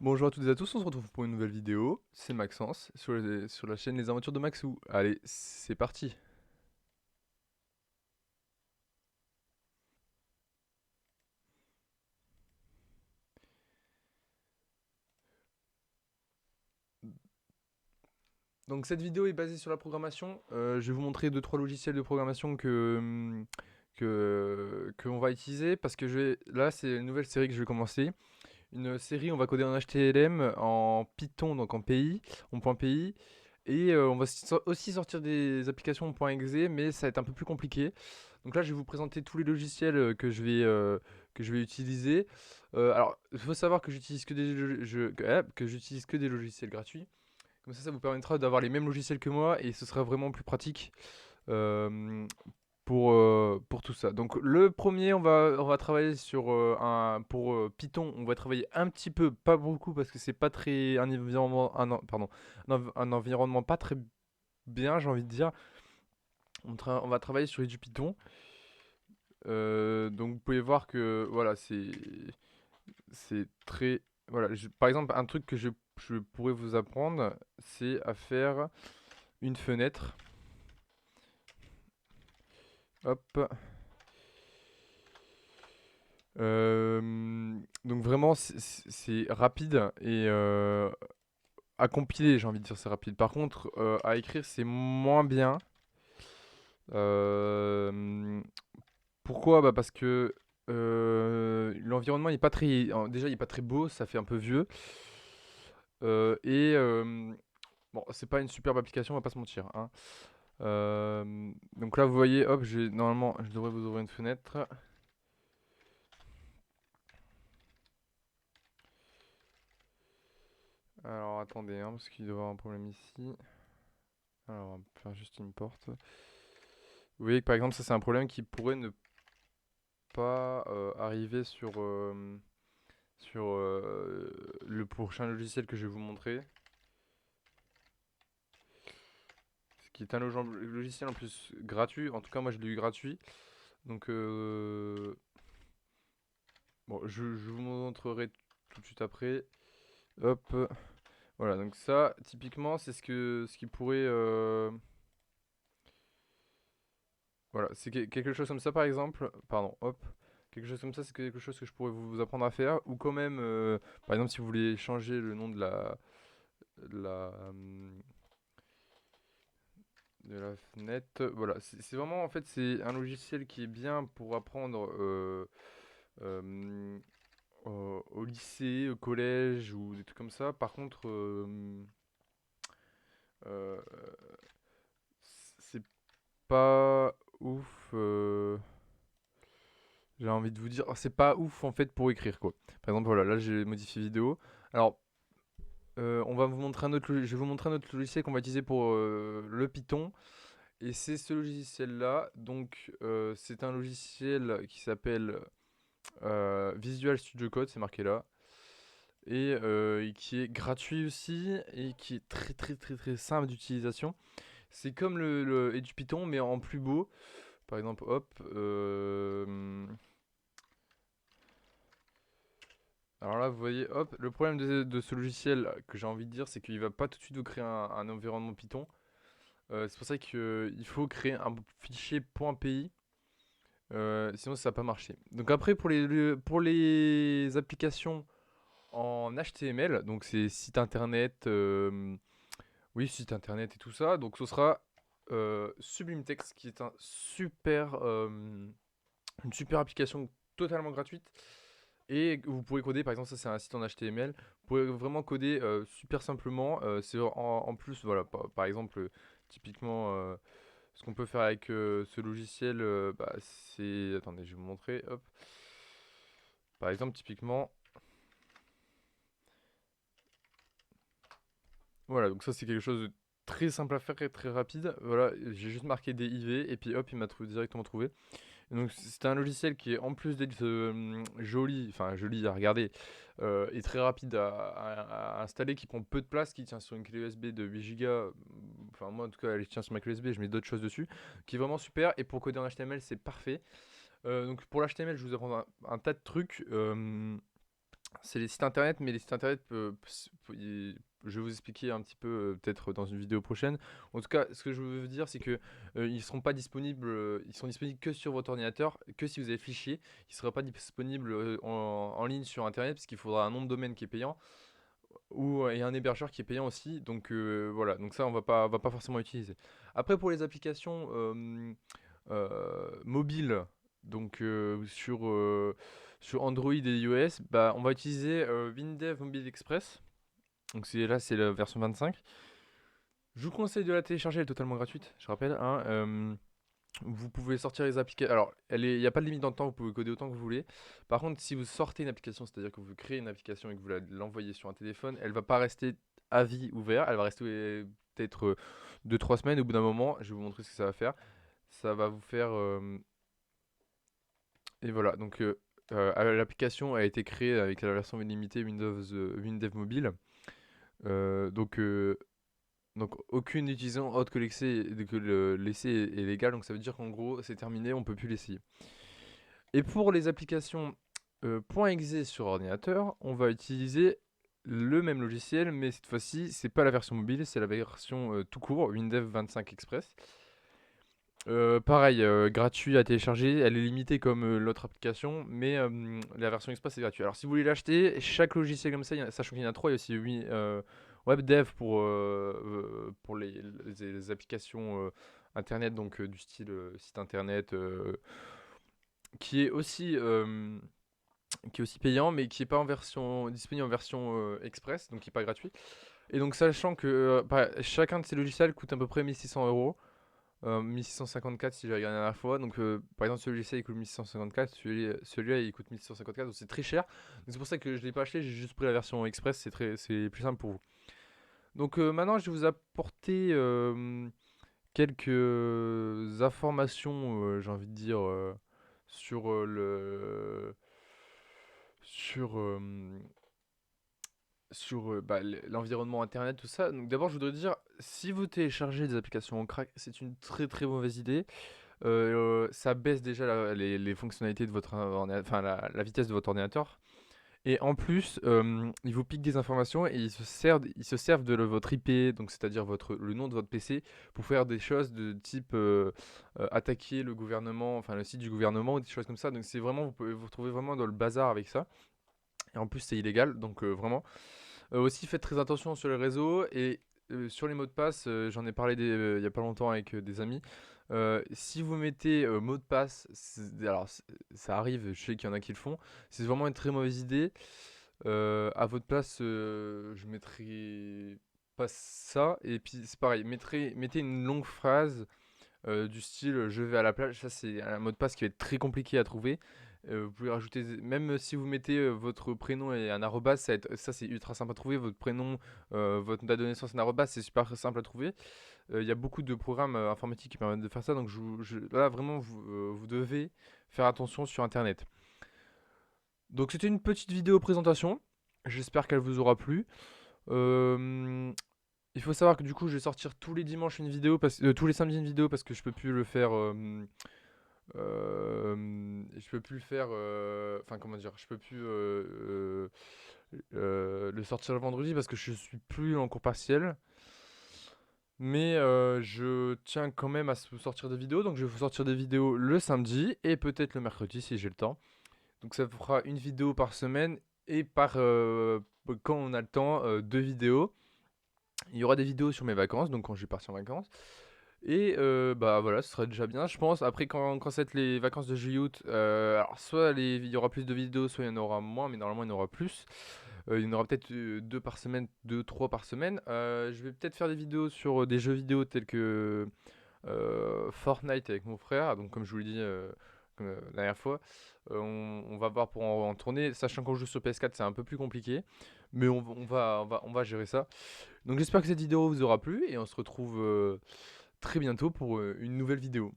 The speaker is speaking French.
Bonjour à toutes et à tous, on se retrouve pour une nouvelle vidéo. C'est Maxence sur la chaîne Les Aventures de Maxou. Allez, c'est parti. Donc cette vidéo est basée sur la programmation. Je vais vous montrer deux trois logiciels de programmation que on va utiliser parce que là c'est une nouvelle série que je vais commencer. Une série, on va coder en HTML, en Python, donc en PI, en .py. Et on va aussi sortir des applications en .exe, mais ça va être un peu plus compliqué. Donc là, je vais vous présenter tous les logiciels que je vais utiliser. Alors, il faut savoir que j'utilise que que j'utilise que des logiciels gratuits. Comme ça vous permettra d'avoir les mêmes logiciels que moi et ce sera vraiment plus pratique. Euh, pour tout ça. Donc le premier, on va travailler sur pour Python, on va travailler un petit peu, pas beaucoup parce que c'est pas très un environnement, pardon, un environnement pas très bien, j'ai envie de dire. On va travailler sur du Python. Donc vous pouvez voir que voilà, c'est très voilà. Par exemple, un truc que je pourrais vous apprendre, c'est à faire une fenêtre. Hop. Donc vraiment, c'est rapide et à compiler, j'ai envie de dire, c'est rapide. Par contre, à écrire, c'est moins bien. Euh, Pourquoi? Bah parce que l'environnement il est pas très, déjà il est pas très beau, ça fait un peu vieux. Et bon, c'est pas une superbe application, on va pas se mentir, hein. Donc là, vous voyez, hop, normalement, je devrais vous ouvrir une fenêtre. Alors attendez, hein, parce qu'il doit y avoir un problème ici. Alors, on va faire juste une porte. Vous voyez que par exemple, ça c'est un problème qui pourrait ne pas arriver sur le prochain logiciel que je vais vous montrer. Ce qui est un logiciel en plus gratuit. En tout cas, moi je l'ai eu gratuit. Donc, bon, je vous montrerai tout de suite après. Hop. Voilà, donc ça, typiquement, c'est ce qui pourrait. Voilà, c'est quelque chose comme ça par exemple. Pardon, hop. Quelque chose comme ça, c'est quelque chose que je pourrais vous apprendre à faire. Ou quand même, par exemple, si vous voulez changer le nom de de la fenêtre. Voilà, c'est vraiment, en fait, c'est un logiciel qui est bien pour apprendre euh, au lycée, au collège ou des trucs comme ça. Par contre, euh, c'est pas ouf. J'ai envie de vous dire, c'est pas ouf en fait pour écrire quoi. Par exemple, voilà, là j'ai modifié vidéo. Alors, on va vous montrer je vais vous montrer un autre logiciel qu'on va utiliser pour le Python. Et c'est ce logiciel-là. Donc, c'est un logiciel qui s'appelle Visual Studio Code, c'est marqué là. Et qui est gratuit aussi et qui est très simple d'utilisation. C'est comme et du Python, mais en plus beau. Par exemple, hop. Alors là, vous voyez, hop, le problème de ce logiciel que j'ai envie de dire, c'est qu'il va pas tout de suite vous créer un environnement Python. C'est pour ça qu'il faut créer un fichier .py, sinon ça va pas marcher. Donc après, pour les applications en HTML, donc c'est site internet, oui, site internet et tout ça, donc ce sera Sublime Text qui est une super application totalement gratuite et vous pourrez coder, par exemple, ça c'est un site en HTML, vous pouvez vraiment coder super simplement. C'est en plus, voilà, par exemple, typiquement, ce qu'on peut faire avec ce logiciel, bah, c'est. Attendez, je vais vous montrer. Hop. Par exemple, typiquement, voilà, donc ça c'est quelque chose de très simple à faire et très rapide. Voilà, j'ai juste marqué des IV et puis hop, il m'a directement trouvé. Donc c'est un logiciel qui est en plus d'être joli, enfin joli à regarder, et très rapide à installer, qui prend peu de place, qui tient sur une clé USB de 8 Go. Enfin moi en tout cas elle tient sur ma clé USB, je mets d'autres choses dessus, qui est vraiment super. Et pour coder en HTML c'est parfait. Donc pour l'HTML je vous apprends un tas de trucs. C'est les sites internet, mais les sites internet, je vais vous expliquer un petit peu, peut-être dans une vidéo prochaine. En tout cas, ce que je veux dire, c'est que ils seront pas disponibles, ils sont disponibles que sur votre ordinateur, que si vous avez le fichier. Ils ne seront pas disponibles en ligne sur internet, parce qu'il faudra un nom de domaine qui est payant, et un hébergeur qui est payant aussi. Donc voilà, donc ça, on va pas forcément utiliser. Après, pour les applications mobiles, donc sur Android et iOS, bah, on va utiliser WinDev Mobile Express. Donc c'est la version 25. Je vous conseille de la télécharger, elle est totalement gratuite, je rappelle, hein. Vous pouvez sortir les applications. Alors, il n'y a pas de limite dans le temps, vous pouvez coder autant que vous voulez. Par contre, si vous sortez une application, c'est-à-dire que vous créez une application et que vous l'envoyez sur un téléphone, elle va pas rester à vie ouverte, elle va rester peut-être 2-3 semaines. Au bout d'un moment, je vais vous montrer ce que ça va faire. Ça va vous faire. Et voilà, donc l'application a été créée avec la version limitée WinDev Mobile. Euh, donc, euh, donc aucune utilisation autre que l'essai est légal, donc ça veut dire qu'en gros c'est terminé, on peut plus l'essayer. Et pour les applications .exe sur ordinateur, on va utiliser le même logiciel, mais cette fois-ci c'est pas la version mobile, c'est la version tout court, WinDev 25 Express. Pareil, gratuit à télécharger, elle est limitée comme l'autre application, mais la version Express est gratuite. Alors si vous voulez l'acheter, chaque logiciel comme ça, sachant qu'il y en a trois, il y a aussi WebDev pour les applications internet, donc du style site internet, qui est aussi euh, qui est aussi payant, mais qui est pas disponible en version Express, donc qui est pas gratuit. Et donc sachant que chacun de ces logiciels coûte à peu près 1600 €. 1654 si j'ai regardé la dernière fois. Donc, par exemple, celui-ci il coûte 1654, celui-là il coûte 1654, donc c'est très cher. Donc, c'est pour ça que je l'ai pas acheté, j'ai juste pris la version express, c'est plus simple pour vous. Donc, maintenant, je vais vous apporter quelques informations, j'ai envie de dire, sur sur, l'environnement internet, tout ça. Donc, d'abord, je voudrais dire, si vous téléchargez des applications en crack, c'est une très très mauvaise idée. Ça baisse déjà les fonctionnalités de votre enfin la vitesse de votre ordinateur. Et en plus, ils vous piquent des informations et ils se servent de votre IP, donc c'est-à-dire le nom de votre PC, pour faire des choses de type attaquer le gouvernement, enfin le site du gouvernement ou des choses comme ça. Donc c'est vraiment, vous pouvez vous retrouver vraiment dans le bazar avec ça. Et en plus, c'est illégal, donc vraiment. Aussi, faites très attention sur les réseaux et sur les mots de passe. J'en ai parlé il y a pas longtemps avec des amis. Si vous mettez mot de passe, alors ça arrive, je sais qu'il y en a qui le font, c'est vraiment une très mauvaise idée. À votre place, je mettrais pas ça. Et puis c'est pareil, mettez une longue phrase du style je vais à la plage. Ça, c'est un mot de passe qui va être très compliqué à trouver. Vous pouvez rajouter, même si vous mettez votre prénom et un arrobas, ça c'est ultra simple à trouver. Votre prénom, votre date de naissance, un arrobas, c'est super simple à trouver. Il y a beaucoup de programmes informatiques qui permettent de faire ça. Donc là, vraiment, vous devez faire attention sur Internet. Donc c'était une petite vidéo présentation. J'espère qu'elle vous aura plu. Euh, il faut savoir que du coup, je vais sortir tous les dimanches une vidéo, tous les samedis une vidéo parce que je peux plus le faire. Je peux plus le faire. Enfin, comment dire, je peux plus le sortir le vendredi parce que je suis plus en cours partiel. Mais je tiens quand même à vous sortir des vidéos, donc je vais vous sortir des vidéos le samedi et peut-être le mercredi si j'ai le temps. Donc ça fera une vidéo par semaine et quand on a le temps, deux vidéos. Il y aura des vidéos sur mes vacances, donc quand je vais partir en vacances. Et bah voilà, ce serait déjà bien, je pense. Après, quand ça va être les vacances de juillet-août, alors soit il y aura plus de vidéos, soit il y en aura moins, mais normalement il y en aura plus. Il y en aura peut-être deux par semaine, deux, trois par semaine. Je vais peut-être faire des vidéos sur des jeux vidéo tels que Fortnite avec mon frère. Donc comme je vous l'ai dit comme, la dernière fois, on va voir pour en tourner. Sachant qu'on joue sur PS4, c'est un peu plus compliqué. Mais on va gérer ça. Donc j'espère que cette vidéo vous aura plu et on se retrouve très bientôt pour une nouvelle vidéo.